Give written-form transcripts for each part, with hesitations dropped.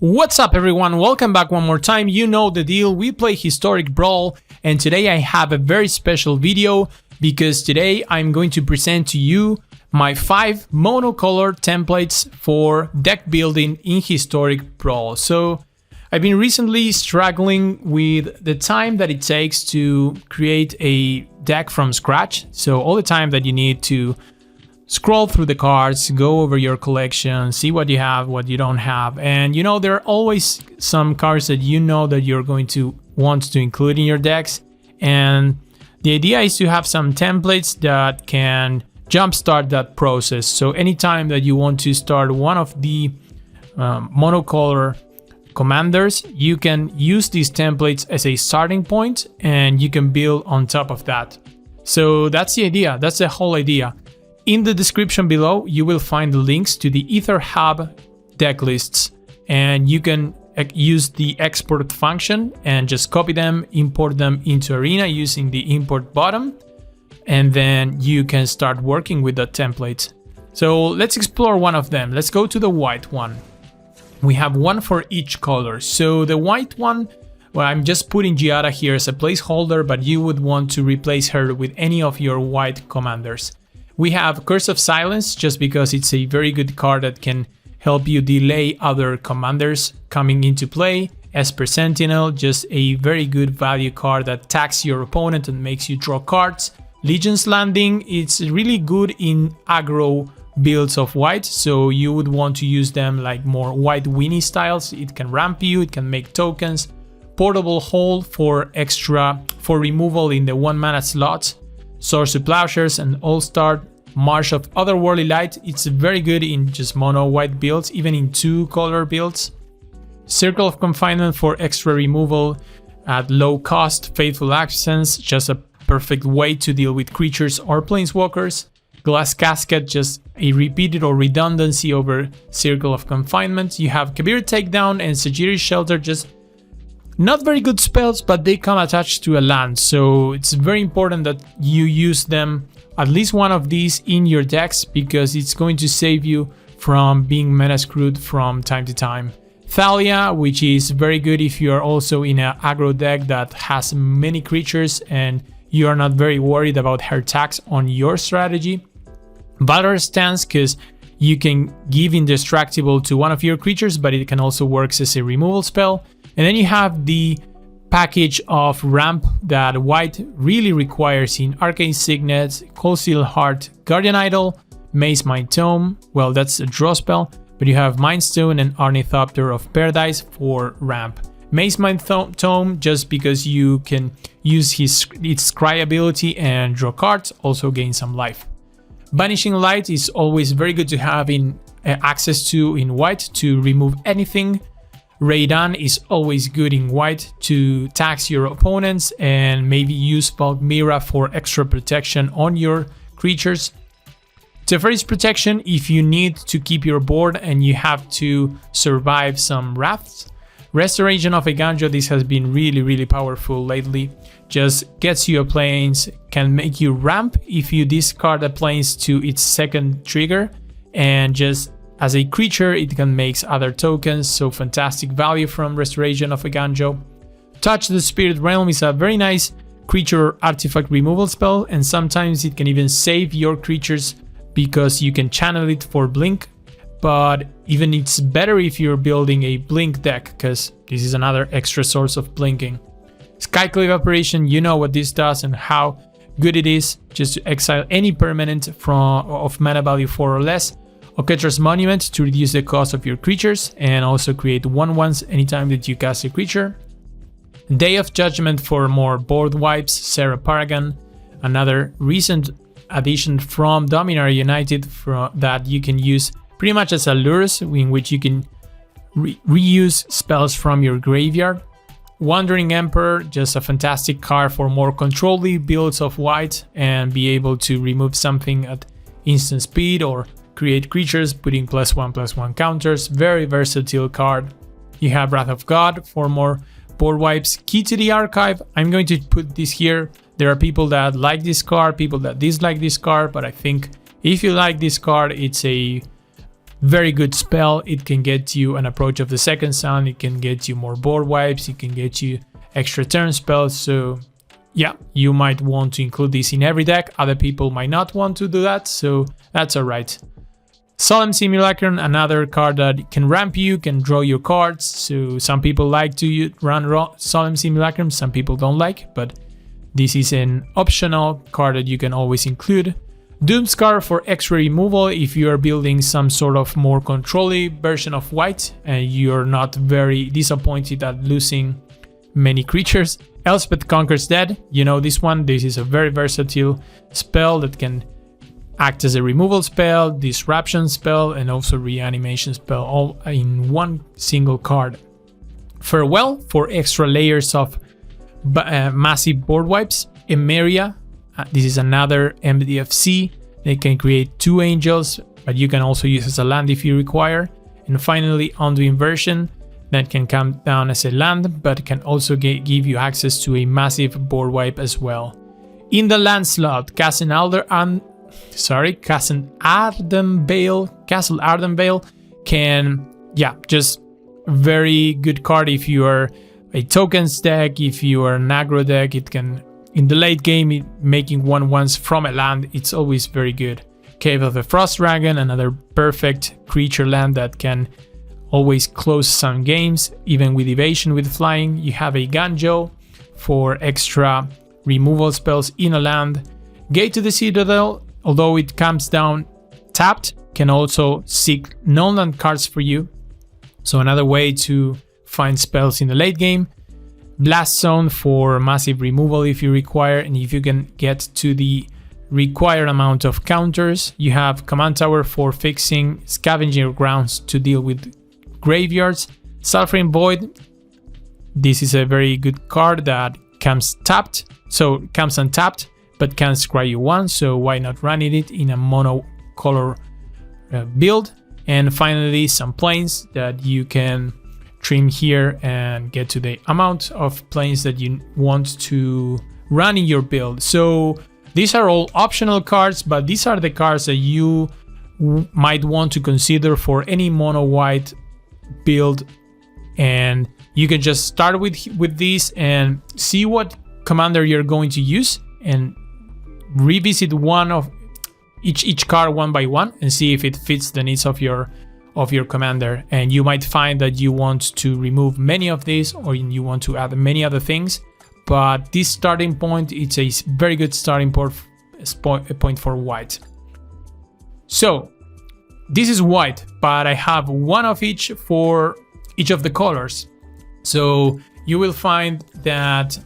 What's up everyone, welcome back one more time. You know the deal, we play Historic Brawl, and today I have a very special video because today I'm going to present to you my 5 monocolor templates for deck building in Historic Brawl. So I've been recently struggling with the time that it takes to create a deck from scratch. So all the time that you need to scroll through the cards, go over your collection, see what you have, what you don't have. And you know, there are always some cards that you know that you're going to want to include in your decks. And the idea is to have some templates that can jumpstart that process. So anytime that you want to start one of the monocolor commanders, you can use these templates as a starting point and you can build on top of that. So that's the idea, that's the whole idea. In the description below, you will find the links to the Ether Hub deck lists, and you can use the export function and just copy them, import them into Arena using the import button, and then you can start working with the templates. So let's explore one of them. Let's go to the white one. We have one for each color. So the white one, well, I'm just putting Giada here as a placeholder, but you would want to replace her with any of your white commanders. We have Curse of Silence, just because it's a very good card that can help you delay other commanders coming into play. Esper Sentinel, just a very good value card that attacks your opponent and makes you draw cards. Legion's Landing, it's really good in aggro builds of white, so you would want to use them like more white Winnie styles. It can ramp you, it can make tokens. Portable Hold for removal in the 1 mana slot. Source of Plowshares and All-Star. Marsh of Otherworldly Light, it's very good in just mono white builds, even in 2 color builds. Circle of Confinement for extra removal at low cost. Faithful Accents, just a perfect way to deal with creatures or planeswalkers. Glass Casket, just a repeated or redundancy over Circle of Confinement. You have Kabir Takedown and Sagiri's Shelter, just not very good spells, but they come attached to a land, so it's very important that you use them, at least one of these in your decks, because it's going to save you from being meta screwed from time to time. Thalia, which is very good if you are also in an aggro deck that has many creatures and you are not very worried about her attacks on your strategy. Valor Stance, because you can give Indestructible to one of your creatures, but it can also work as a removal spell. And then you have the package of ramp that white really requires in Arcane Signet, Cold Steel Heart, Guardian Idol, Maze Mind Tome, well that's a draw spell, but you have Mind Stone and Ornithopter of Paradise for ramp. Maze Mind Tome, just because you can use its Scry ability and draw cards, also gain some life. Vanishing Light is always very good to have in access to in white to remove anything. Raidan is always good in white to tax your opponents and maybe use Bulk Mira for extra protection on your creatures. Teferi's Protection if you need to keep your board and you have to survive some wraths. Restoration of Eiganjo, this has been really powerful lately. Just gets you a plains, can make you ramp if you discard a plains to its second trigger, and just as a creature, it can make other tokens, so fantastic value from Restoration of Eiganjo. Touch the Spirit Realm is a very nice creature artifact removal spell, and sometimes it can even save your creatures because you can channel it for blink. But even it's better if you're building a blink deck, because this is another extra source of blinking. Skyclave Operation, you know what this does and how good it is, just to exile any permanent of mana value 4 or less. Oketra's Monument to reduce the cost of your creatures and also create 1/1s anytime that you cast a creature. Day of Judgment for more board wipes. Sarah Paragon, another recent addition from Dominaria United that you can use pretty much as a lures, in which you can reuse spells from your graveyard. Wandering Emperor, just a fantastic card for more controlly builds of white and be able to remove something at instant speed or create creatures putting +1/+1 counters. Very versatile card. You have Wrath of God for more board wipes. Key to the Archive, I'm going to put this here. There are people that like this card, people that dislike this card, but I think if you like this card, it's a very good spell. It can get you an approach of the second sun, it can get you more board wipes, it can get you extra turn spells. So yeah, you might want to include this in every deck. Other people might not want to do that, so that's alright. Solemn Simulacrum, another card that can ramp you, can draw your cards. So some people like to run Solemn Simulacrum, some people don't like, but this is an optional card that you can always include. Doomscar for extra removal if you are building some sort of more control-y version of white and you're not very disappointed at losing many creatures. Elspeth Conquers Dead, you know this one. This is a very versatile spell that can act as a removal spell, disruption spell, and also reanimation spell, all in one single card. Farewell for extra layers of massive board wipes. Emeria, this is another MDFC. They can create 2 angels, but you can also use as a land if you require. And finally, Undo Inversion, that can come down as a land, but can also give you access to a massive board wipe as well. In the land slot, Castle Ardenvale can, yeah, just very good card if you are a tokens deck, if you are an aggro deck. It can, in the late game, making 1/1s from a land, it's always very good. Cave of the Frost Dragon, another perfect creature land that can always close some games, even with evasion with flying. You have a Ganjo for extra removal spells in a land. Gate to the Citadel, although it comes down tapped, can also seek non-land cards for you. So another way to find spells in the late game. Blast Zone for massive removal if you require, and if you can get to the required amount of counters. You have Command Tower for fixing Scavenger Grounds to deal with graveyards. Sulfuring Void, this is a very good card that comes tapped, so it comes untapped but can scry you 1, so why not running it in a mono color build. And finally, some planes that you can trim here and get to the amount of planes that you want to run in your build. So these are all optional cards, but these are the cards that you might want to consider for any mono white build, and you can just start with these and see what commander you're going to use and revisit one of each card one by one and see if it fits the needs of your commander. And you might find that you want to remove many of these, or you want to add many other things, but this starting point, it's a very good starting point for white. So this is white, but I have one of each for each of the colors. So you will find that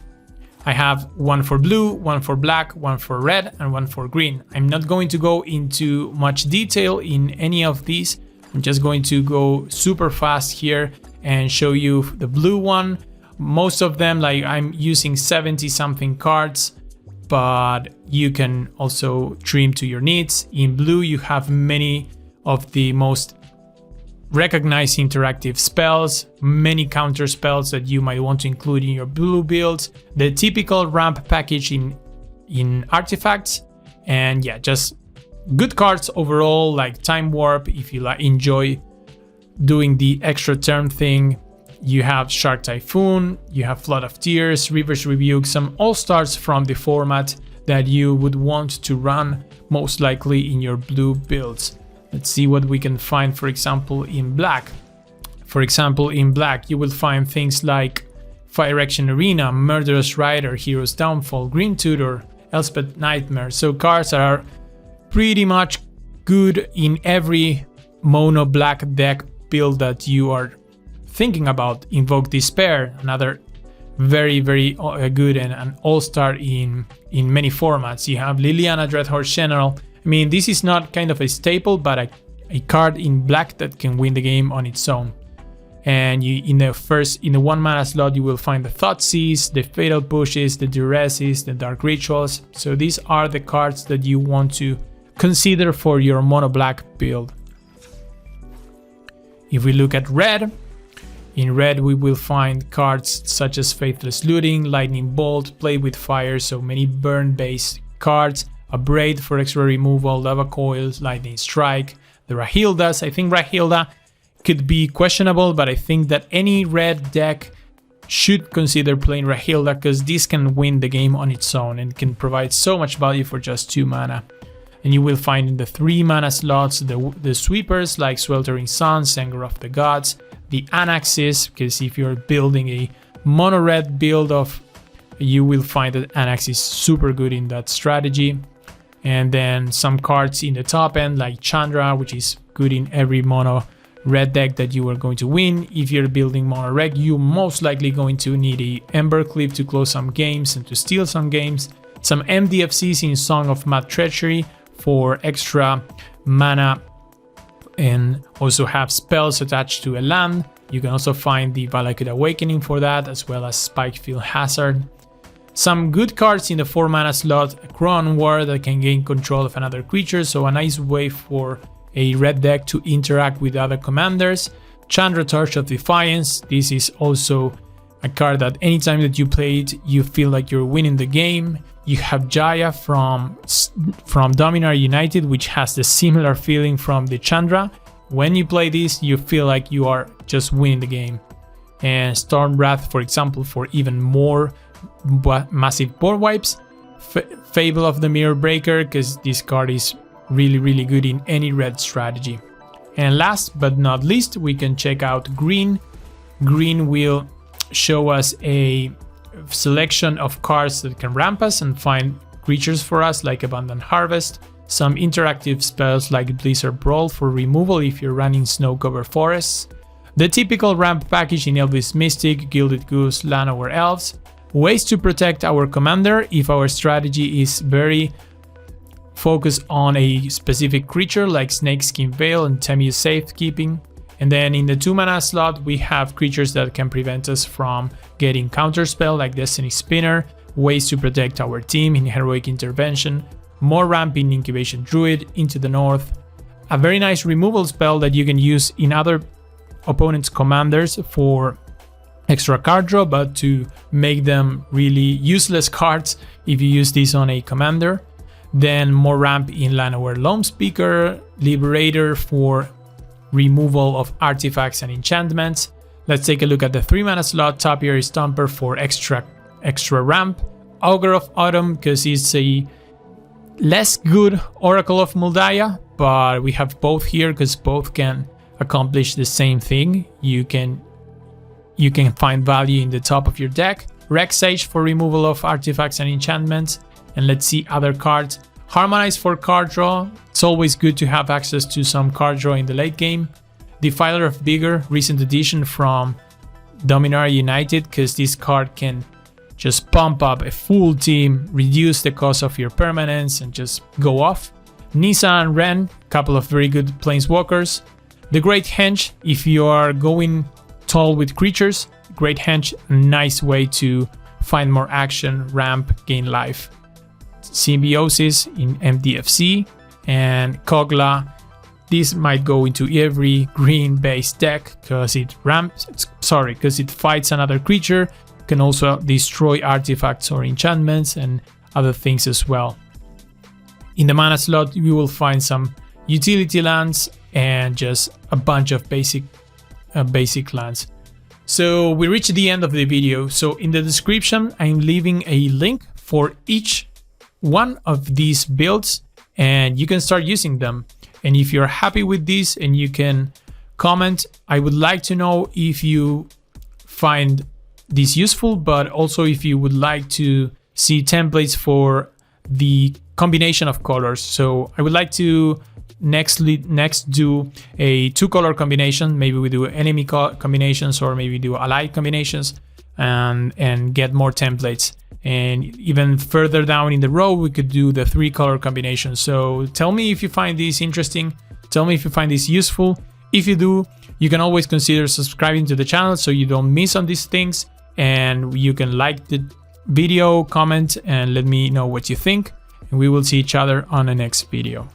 I have one for blue, one for black, one for red, and one for green. I'm not going to go into much detail in any of these. I'm just going to go super fast here and show you the blue one. Most of them, like I'm using 70 something cards, but you can also trim to your needs. In blue, you have many of the most recognized interactive spells, many counter spells that you might want to include in your blue builds, the typical ramp package in artifacts, and yeah, just good cards overall, like Time Warp if you enjoy doing the extra turn thing. You have Shark Typhoon, you have Flood of Tears, Reverse Rebuke, some all-stars from the format that you would want to run most likely in your blue builds. Let's see what we can find, for example, in black. For example, in black, you will find things like Fire Action Arena, Murderous Rider, Hero's Downfall, Green Tutor, Elspeth Nightmare. So cards are pretty much good in every mono black deck build that you are thinking about. Invoke Despair, another very good and an all-star in many formats. You have Liliana Dreadhorse General. I mean, this is not kind of a staple, but a card in black that can win the game on its own. And in the 1 mana slot, you will find the Thoughtseize, the Fatal Pushes, the Duresses, the Dark Rituals. So these are the cards that you want to consider for your mono black build. If we look at red, in red we will find cards such as Faithless Looting, Lightning Bolt, Play with Fire, so many burn based cards, a Braid for extra removal, Lava Coils, Lightning Strike, the Rahildas. I think Rahilda could be questionable, but I think that any red deck should consider playing Rahilda because this can win the game on its own and can provide so much value for just 2 mana. And you will find in the 3 mana slots the sweepers like Sweltering Suns, Anger of the Gods, the Anaxes, because if you're building a mono red build you will find that Anax is super good in that strategy. And then some cards in the top end like Chandra, which is good in every mono red deck that you are going to win. If you're building mono reg, you're most likely going to need a Embercleave to close some games and to steal some games. Some MDFCs in Song of Mad Treachery for extra mana and also have spells attached to a land. You can also find the Valakut Awakening for that, as well as Spikefield Hazard. Some good cards in the 4 mana slot, a Crown War that can gain control of another creature, so a nice way for a red deck to interact with other commanders. Chandra Torch of Defiance, this is also a card that anytime that you play it, you feel like you're winning the game. You have Jaya from Dominar United, which has the similar feeling from the Chandra. When you play this, you feel like you are just winning the game. And Stormwrath, for example, for even more massive board wipes. Fable of the Mirror Breaker, because this card is really good in any red strategy. And last but not least, we can check out green. Green will show us a selection of cards that can ramp us and find creatures for us like Abundant Harvest, some interactive spells like Blizzard Brawl for removal if you're running snow-covered forests, the typical ramp package in Elvis Mystic, Gilded Goose, Llanowar Elves, ways to protect our commander if our strategy is very focused on a specific creature like Snakeskin Veil and Temiu Safekeeping. And then in the 2 mana slot, we have creatures that can prevent us from getting counterspell like Destiny Spinner, ways to protect our team in Heroic Intervention, more ramp in Incubation Druid, Into the North, a very nice removal spell that you can use in other opponents' commanders for extra card draw, but to make them really useless cards if you use this on a commander. Then more ramp in Llanowar Loam Speaker, Liberator for removal of artifacts and enchantments. Let's take a look at the 3 mana slot. Topiary Stomper for extra ramp. Augur of Autumn, because it's a less good Oracle of Muldaya, but we have both here because both can accomplish the same thing. You can find value in the top of your deck. Rex Sage for removal of artifacts and enchantments. And let's see other cards. Harmonize for card draw. It's always good to have access to some card draw in the late game. Defiler of Vigor, recent addition from Dominar United, because this card can just pump up a full team, reduce the cost of your permanents, and just go off. Nissa and Ren, couple of very good planeswalkers. The Great Henge, if you are going tall with creatures, Great Henge, a nice way to find more action, ramp, gain life. Symbiosis in MDFC, and Kogla. This might go into every green based deck because it fights another creature, can also destroy artifacts or enchantments and other things as well. In the mana slot, you will find some utility lands and just a bunch of basic lands. So we reached the end of the video. So in the description, I'm leaving a link for each one of these builds and you can start using them. And if you're happy with this, and you can comment, I would like to know if you find this useful, but also if you would like to see templates for the combination of colors. So I would like to next do a 2-color combination. Maybe we do enemy combinations, or maybe do allied combinations, and get more templates. And even further down in the row, we could do the 3-color combination. So tell me if you find this interesting. Tell me if you find this useful. If you do, you can always consider subscribing to the channel so you don't miss on these things. And you can like the video, comment, and let me know what you think. And we will see each other on the next video.